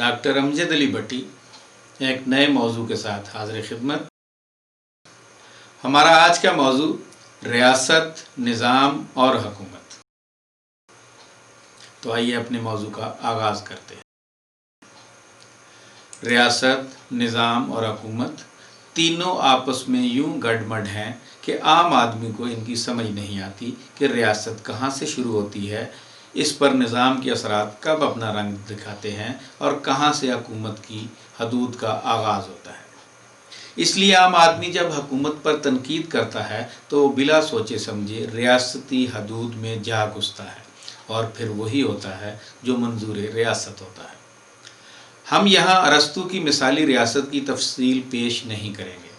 Doctor امجد علی بٹی ایک نئے موضوع کے ساتھ حاضر خدمت۔ ہمارا آج کا موضوع ریاست، نظام اور حکومت۔ تو آئیے اپنے موضوع کا آغاز کرتے ہیں۔ ریاست، نظام اور حکومت تینوں آپس میں یوں گڈ مڈ ہیں کہ عام آدمی کو ان کی سمجھ نہیں آتی کہ ریاست کہاں سے شروع ہوتی ہے، اس پر نظام کے اثرات کب اپنا رنگ دکھاتے ہیں اور کہاں سے حکومت کی حدود کا آغاز ہوتا ہے۔ اس لیے عام آدمی جب حکومت پر تنقید کرتا ہے تو وہ بلا سوچے سمجھے ریاستی حدود میں جا گھستا ہے، اور پھر وہی ہوتا ہے جو منظور ریاست ہوتا ہے۔ ہم یہاں ارسطو کی مثالی ریاست کی تفصیل پیش نہیں کریں گے،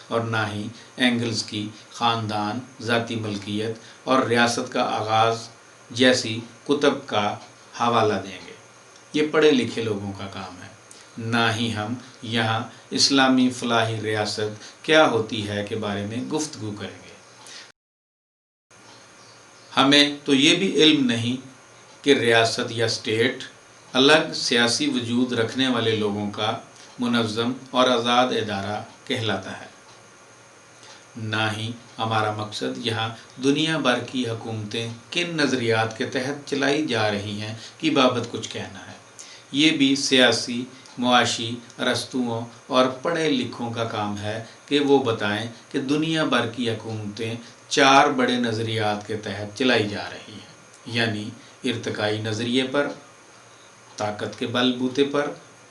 اور نہ ہی اینگلز کی خاندان، ذاتی ملکیت اور ریاست کا آغاز جیسی کتب کا حوالہ دیں گے۔ یہ پڑھے لکھے لوگوں کا کام ہے۔ نہ ہی ہم یہاں اسلامی فلاحی ریاست کیا ہوتی ہے کے بارے میں گفتگو کریں گے۔ ہمیں تو یہ بھی علم نہیں کہ ریاست یا اسٹیٹ الگ سیاسی وجود رکھنے والے لوگوں کا منظم اور آزاد ادارہ کہلاتا ہے۔ نہ ہی ہمارا مقصد یہاں دنیا بھر کی حکومتیں کن نظریات کے تحت چلائی جا رہی ہیں کی بابت کچھ کہنا ہے۔ یہ بھی سیاسی، معاشی ارسطوؤں اور پڑھے لکھوں کا کام ہے کہ وہ بتائیں کہ دنیا بھر کی حکومتیں چار بڑے نظریات کے تحت چلائی جا رہی ہیں، یعنی ارتقائی نظریے پر، طاقت کے بل بوتے پر،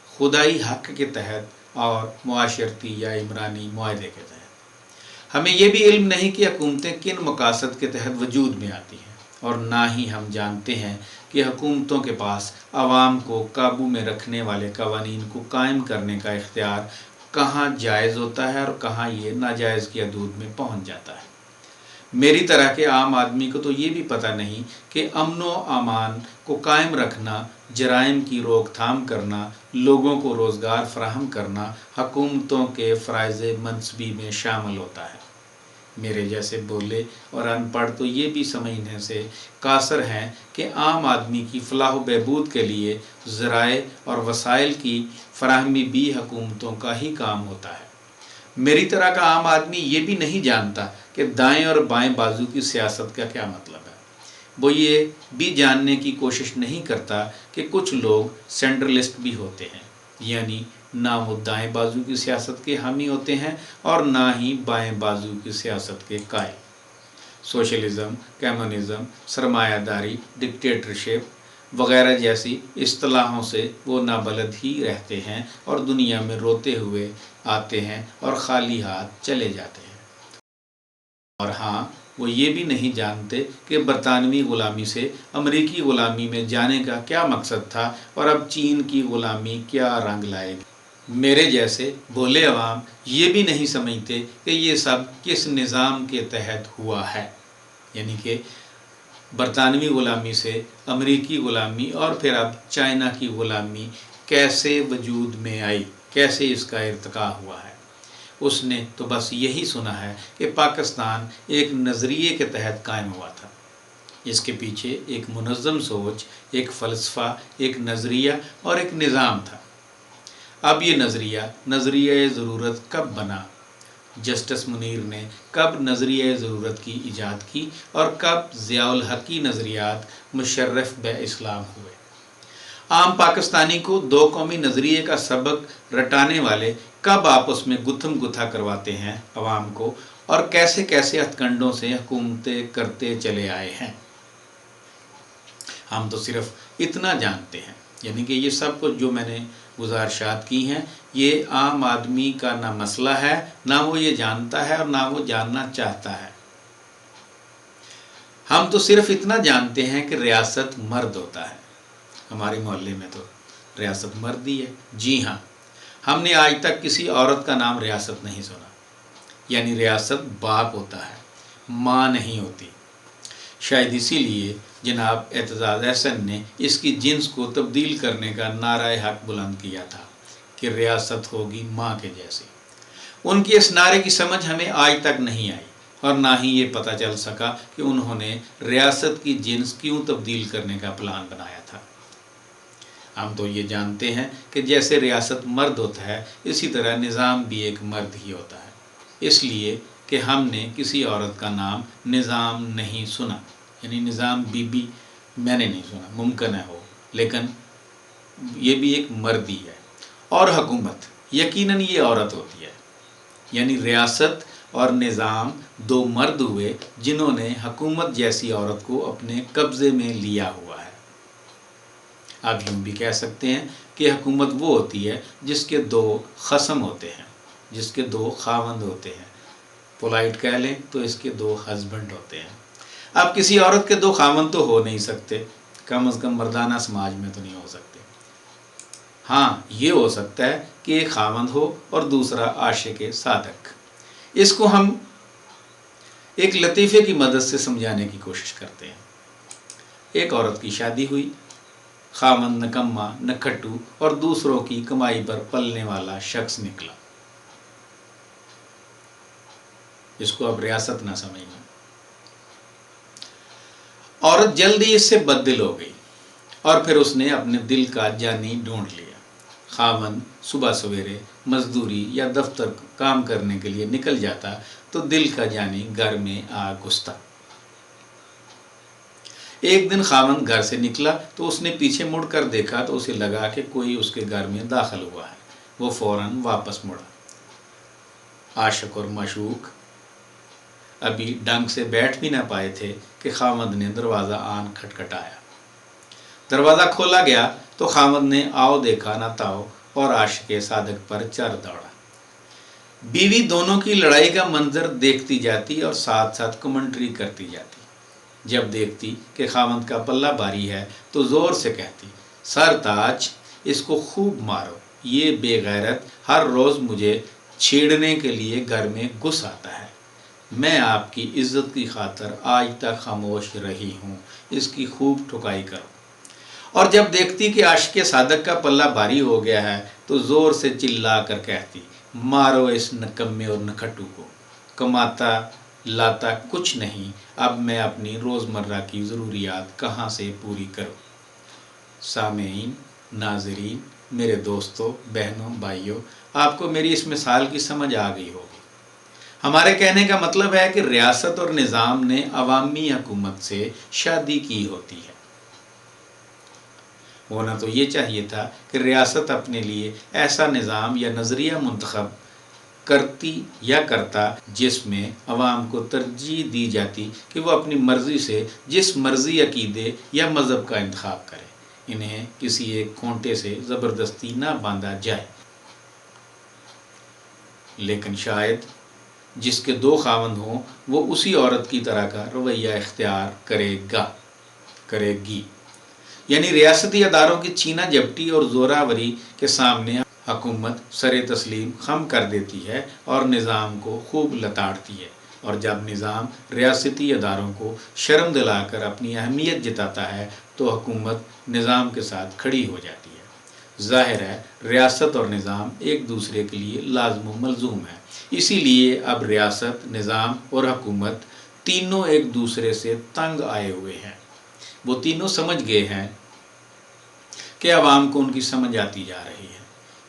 خدائی حق کے تحت اور معاشرتی یا عمرانی معاہدے کے تحت۔ ہمیں یہ بھی علم نہیں کہ حکومتیں کن مقاصد کے تحت وجود میں آتی ہیں، اور نہ ہی ہم جانتے ہیں کہ حکومتوں کے پاس عوام کو قابو میں رکھنے والے قوانین کو قائم کرنے کا اختیار کہاں جائز ہوتا ہے اور کہاں یہ ناجائز کی حدود میں پہنچ جاتا ہے۔ میری طرح کے عام آدمی کو تو یہ بھی پتہ نہیں کہ امن و امان کو قائم رکھنا، جرائم کی روک تھام کرنا، لوگوں کو روزگار فراہم کرنا حکومتوں کے فرائض منصبی میں شامل ہوتا ہے۔ میرے جیسے بولے اور ان پڑھ تو یہ بھی سمجھنے سے قاصر ہیں کہ عام آدمی کی فلاح و بہبود کے لیے ذرائع اور وسائل کی فراہمی بھی حکومتوں کا ہی کام ہوتا ہے۔ میری طرح کا عام آدمی یہ بھی نہیں جانتا کہ دائیں اور بائیں بازو کی سیاست کا کیا مطلب ہے۔ وہ یہ بھی جاننے کی کوشش نہیں کرتا کہ کچھ لوگ سینٹرلسٹ بھی ہوتے ہیں، یعنی نہ وہ دائیں بازو کی سیاست کے حامی ہوتے ہیں اور نہ ہی بائیں بازو کی سیاست کے قائل۔ سوشلزم، کمیونزم، سرمایہ داری، ڈکٹیٹرشپ وغیرہ جیسی اصطلاحوں سے وہ نابلد ہی رہتے ہیں اور دنیا میں روتے ہوئے آتے ہیں اور خالی ہاتھ چلے جاتے ہیں۔ اور ہاں، وہ یہ بھی نہیں جانتے کہ برطانوی غلامی سے امریکی غلامی میں جانے کا کیا مقصد تھا اور اب چین کی غلامی کیا رنگ لائے گی۔ میرے جیسے بھولے عوام یہ بھی نہیں سمجھتے کہ یہ سب کس نظام کے تحت ہوا ہے، یعنی کہ برطانوی غلامی سے امریکی غلامی اور پھر اب چائنا کی غلامی کیسے وجود میں آئی، کیسے اس کا ارتقاء ہوا ہے۔ اس نے تو بس یہی سنا ہے کہ پاکستان ایک نظریے کے تحت قائم ہوا تھا۔ اس کے پیچھے ایک منظم سوچ، ایک فلسفہ، ایک نظریہ اور ایک نظام تھا۔ اب یہ نظریہ ضرورت کب بنا؟ جسٹس منیر نے کب نظریہ ضرورت کی ایجاد کی اور کب ضیاء الحق کی نظریات مشرف بہ اسلام ہوئے؟ عام پاکستانی کو دو قومی نظریے کا سبق رٹانے والے کب آپس میں گتھم گتھا کرواتے ہیں عوام کو، اور کیسے کیسے ہتھ کنڈوں سے حکومتیں کرتے چلے آئے ہیں؟ ہم تو صرف اتنا جانتے ہیں، یعنی کہ یہ سب کچھ جو میں نے گزارشات کی ہیں یہ عام آدمی کا نہ مسئلہ ہے، نہ وہ یہ جانتا ہے اور نہ وہ جاننا چاہتا ہے۔ ہم تو صرف اتنا جانتے ہیں کہ ریاست مرد ہوتا ہے۔ ہمارے محلے میں تو ریاست مرد ہی ہے۔ جی ہاں، ہم نے آج تک کسی عورت کا نام ریاست نہیں سنا۔ یعنی ریاست باپ ہوتا ہے، ماں نہیں ہوتی۔ شاید اسی لیے جناب اعتزاز احسن نے اس کی جنس کو تبدیل کرنے کا نعرہ حق بلند کیا تھا کہ ریاست ہوگی ماں کے جیسی۔ ان کے اس نعرے کی سمجھ ہمیں آج تک نہیں آئی، اور نہ ہی یہ پتہ چل سکا کہ انہوں نے ریاست کی جنس کیوں تبدیل کرنے کا پلان بنایا تھا۔ ہم تو یہ جانتے ہیں کہ جیسے ریاست مرد ہوتا ہے اسی طرح نظام بھی ایک مرد ہی ہوتا ہے، اس لیے کہ ہم نے کسی عورت کا نام نظام نہیں سنا، یعنی نظام بی بی میں نے نہیں سنا، ممکن ہے ہو، لیکن یہ بھی ایک مرد ہی ہے۔ اور حکومت یقیناً یہ عورت ہوتی ہے، یعنی ریاست اور نظام دو مرد ہوئے جنہوں نے حکومت جیسی عورت کو اپنے قبضے میں لیا ہوا ہے۔ آپ یوں بھی کہہ سکتے ہیں کہ حکومت وہ ہوتی ہے جس کے دو خصم ہوتے ہیں، جس کے دو خاوند ہوتے ہیں، پولائٹ کہہ لیں تو اس کے دو ہسبینڈ ہوتے ہیں۔ اب کسی عورت کے دو خاوند تو ہو نہیں سکتے، کم از کم مردانہ سماج میں تو نہیں ہو سکتے۔ ہاں یہ ہو سکتا ہے کہ ایک خاوند ہو اور دوسرا عاشق صادق۔ اس کو ہم ایک لطیفے کی مدد سے سمجھانے کی کوشش کرتے ہیں۔ ایک عورت کی شادی ہوئی، خاوند نکما نکھٹو اور دوسروں کی کمائی پر پلنے والا شخص نکلا۔ اس کو اب ریاست نہ سمجھنا۔ عورت جلدی اس سے بددل ہو گئی اور پھر اس نے اپنے دل کا جانی ڈھونڈ لیا۔ خاوند صبح سویرے مزدوری یا دفتر کام کرنے کے لیے نکل جاتا تو دل کا جانی گھر میں آ گھستا۔ ایک دن خاوند گھر سے نکلا تو اس نے پیچھے مڑ کر دیکھا تو اسے لگا کہ کوئی اس کے گھر میں داخل ہوا ہے۔ وہ فوراً واپس مڑا۔ عاشق اور معشوق ابھی ڈنگ سے بیٹھ بھی نہ پائے تھے کہ خاوند نے دروازہ آن کھٹکھٹایا۔ دروازہ کھولا گیا تو خاوند نے آؤ دیکھا نہ تاؤ اور عاشق صادق پر چڑھ دوڑا۔ بیوی دونوں کی لڑائی کا منظر دیکھتی جاتی اور ساتھ ساتھ کمنٹری کرتی جاتی۔ جب دیکھتی کہ خاوند کا پلہ بھاری ہے تو زور سے کہتی، سر تاج اس کو خوب مارو، یہ بے غیرت ہر روز مجھے چھیڑنے کے لیے گھر میں گھس آتا ہے۔ میں آپ کی عزت کی خاطر آج تک خاموش رہی ہوں، اس کی خوب ٹھکائی کرو۔ اور جب دیکھتی کہ عاشق صادق کا پلہ بھاری ہو گیا ہے تو زور سے چلا کر کہتی، مارو اس نکمے اور نکھٹو کو، کماتا لاتا کچھ نہیں، اب میں اپنی روزمرہ کی ضروریات کہاں سے پوری کروں۔ سامعین، ناظرین، میرے دوستوں، بہنوں، بھائیوں، آپ کو میری اس مثال کی سمجھ آ گئی ہوگی۔ ہمارے کہنے کا مطلب ہے کہ ریاست اور نظام نے عوامی حکومت سے شادی کی ہوتی ہے۔ ہونا تو یہ چاہیے تھا کہ ریاست اپنے لیے ایسا نظام یا نظریہ منتخب کرتی یا کرتا جس میں عوام کو ترجیح دی جاتی کہ وہ اپنی مرضی سے جس مرضی عقیدے یا مذہب کا انتخاب کرے، انہیں کسی ایک کھونٹے سے زبردستی نہ باندھا جائے۔ لیکن شاید جس کے دو خاوند ہوں وہ اسی عورت کی طرح کا رویہ اختیار کرے گی، یعنی ریاستی اداروں کی چینہ جپٹی اور زوراوری کے سامنے حکومت سر تسلیم خم کر دیتی ہے اور نظام کو خوب لتاڑتی ہے، اور جب نظام ریاستی اداروں کو شرم دلا کر اپنی اہمیت جتاتا ہے تو حکومت نظام کے ساتھ کھڑی ہو جاتی ہے۔ ظاہر ہے ریاست اور نظام ایک دوسرے کے لیے لازم و ملزوم ہے، اسی لیے اب ریاست، نظام اور حکومت تینوں ایک دوسرے سے تنگ آئے ہوئے ہیں۔ وہ تینوں سمجھ گئے ہیں کہ عوام کو ان کی سمجھ آتی جا رہی ہے،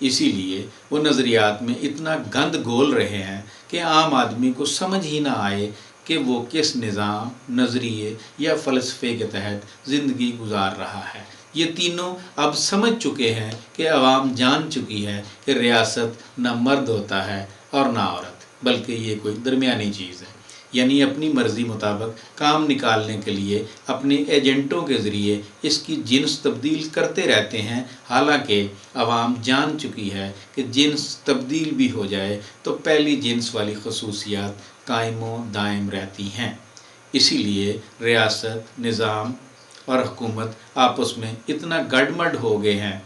اسی لیے وہ نظریات میں اتنا گند گھول رہے ہیں کہ عام آدمی کو سمجھ ہی نہ آئے کہ وہ کس نظام، نظریے یا فلسفے کے تحت زندگی گزار رہا ہے۔ یہ تینوں اب سمجھ چکے ہیں کہ عوام جان چکی ہے کہ ریاست نہ مرد ہوتا ہے اور نہ عورت، بلکہ یہ کوئی درمیانی چیز ہے، یعنی اپنی مرضی مطابق کام نکالنے کے لیے اپنے ایجنٹوں کے ذریعے اس کی جنس تبدیل کرتے رہتے ہیں، حالانکہ عوام جان چکی ہے کہ جنس تبدیل بھی ہو جائے تو پہلی جنس والی خصوصیات قائم و دائم رہتی ہیں۔ اسی لیے ریاست، نظام اور حکومت آپس میں اتنا گڈمڈ ہو گئے ہیں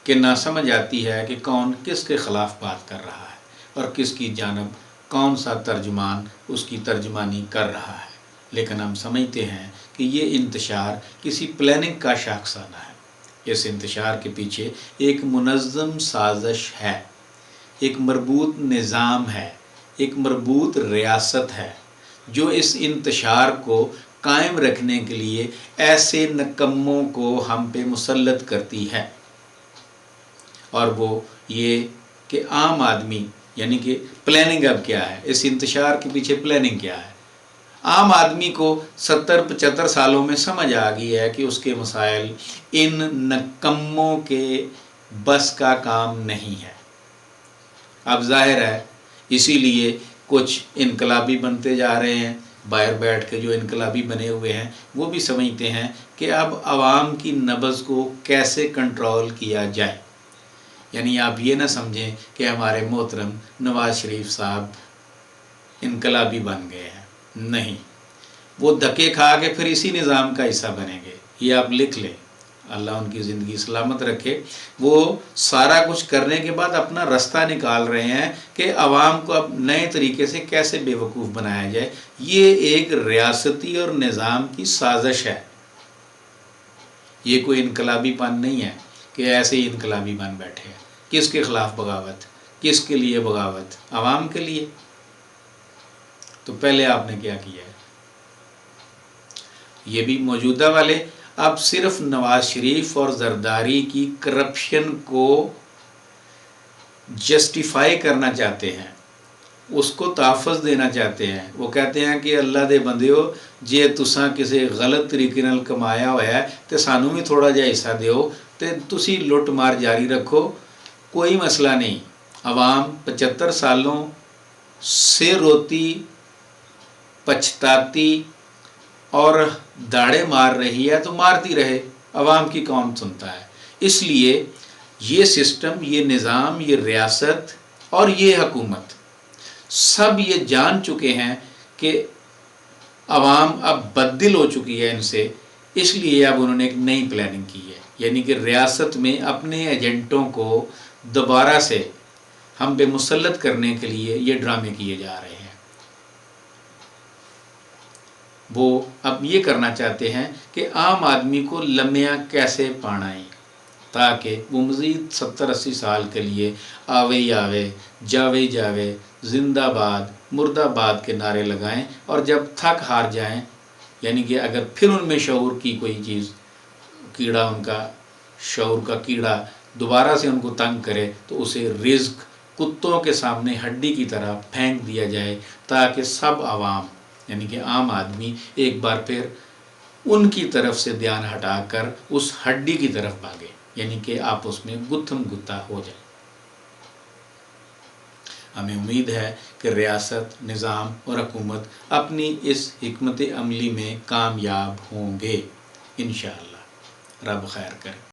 کہ نہ سمجھ آتی ہے کہ کون کس کے خلاف بات کر رہا ہے اور کس کی جانب کون سا ترجمان اس کی ترجمانی کر رہا ہے۔ لیکن ہم سمجھتے ہیں کہ یہ انتشار کسی پلاننگ کا شاخسانہ ہے۔ اس انتشار کے پیچھے ایک منظم سازش ہے، ایک مربوط نظام ہے، ایک مربوط ریاست ہے جو اس انتشار کو قائم رکھنے کے لیے ایسے نکموں کو ہم پہ مسلط کرتی ہے، اور وہ یہ کہ عام آدمی، یعنی کہ پلاننگ اب کیا ہے، اس انتشار کے پیچھے پلاننگ کیا ہے؟ عام آدمی کو 70-75 سالوں میں سمجھ آ گئی ہے کہ اس کے مسائل ان نکموں کے بس کا کام نہیں ہے۔ اب ظاہر ہے اسی لیے کچھ انقلابی بنتے جا رہے ہیں، باہر بیٹھ کے جو انقلابی بنے ہوئے ہیں وہ بھی سمجھتے ہیں کہ اب عوام کی نبض کو کیسے کنٹرول کیا جائے۔ یعنی آپ یہ نہ سمجھیں کہ ہمارے محترم نواز شریف صاحب انقلابی بن گئے ہیں، نہیں، وہ دھکے کھا کے پھر اسی نظام کا حصہ بنیں گے، یہ آپ لکھ لیں، اللہ ان کی زندگی سلامت رکھے۔ وہ سارا کچھ کرنے کے بعد اپنا رستہ نکال رہے ہیں کہ عوام کو اب نئے طریقے سے کیسے بے وقوف بنایا جائے۔ یہ ایک ریاستی اور نظام کی سازش ہے، یہ کوئی انقلابی پن نہیں ہے کہ ایسے ہی انقلابی بن بیٹھے ہیں۔ کس کے خلاف بغاوت؟ کس کے لیے بغاوت؟ عوام کے لیے۔ تو پہلے آپ نے کیا کیا ہے؟ یہ بھی موجودہ والے اب صرف نواز شریف اور زرداری کی کرپشن کو جسٹیفائی کرنا چاہتے ہیں، اس کو تحفظ دینا چاہتے ہیں۔ وہ کہتے ہیں کہ اللہ دے بندیو، جے تساں کسی غلط طریقے نال کمایا ہوا ہے تے سانوں بھی تھوڑا جہا حصہ دیو تے تسی لٹ مار جاری رکھو، کوئی مسئلہ نہیں۔ عوام 75 سالوں سے روتی، پچھتاتی اور داڑے مار رہی ہے تو مارتی رہے، عوام کی کون سنتا ہے؟ اس لیے یہ سسٹم، یہ نظام، یہ ریاست اور یہ حکومت سب یہ جان چکے ہیں کہ عوام اب بددل ہو چکی ہے ان سے، اس لیے اب انہوں نے ایک نئی پلاننگ کی ہے، یعنی کہ ریاست میں اپنے ایجنٹوں کو دوبارہ سے ہم پہ مسلط کرنے کے لیے یہ ڈرامے کیے جا رہے ہیں۔ وہ اب یہ کرنا چاہتے ہیں کہ عام آدمی کو لمیاں کیسے پاڑائیں تاکہ وہ مزید 70-80 سال کے لیے آوے ہی آوے، جاوے ہی جاوے، زندہ باد، مردہ باد کے نعرے لگائیں، اور جب تھک ہار جائیں، یعنی کہ اگر پھر ان میں شعور کی کوئی چیز، کیڑا، ان کا شعور کا کیڑا دوبارہ سے ان کو تنگ کرے تو اسے رزق کتوں کے سامنے ہڈی کی طرح پھینک دیا جائے، تاکہ سب عوام، یعنی کہ عام آدمی ایک بار پھر ان کی طرف سے دھیان ہٹا کر اس ہڈی کی طرف بھاگے، یعنی کہ آپس میں گتھم گتا ہو جائے۔ ہمیں امید ہے کہ ریاست، نظام اور حکومت اپنی اس حکمت عملی میں کامیاب ہوں گے، انشاءاللہ۔ رب خیر کرے۔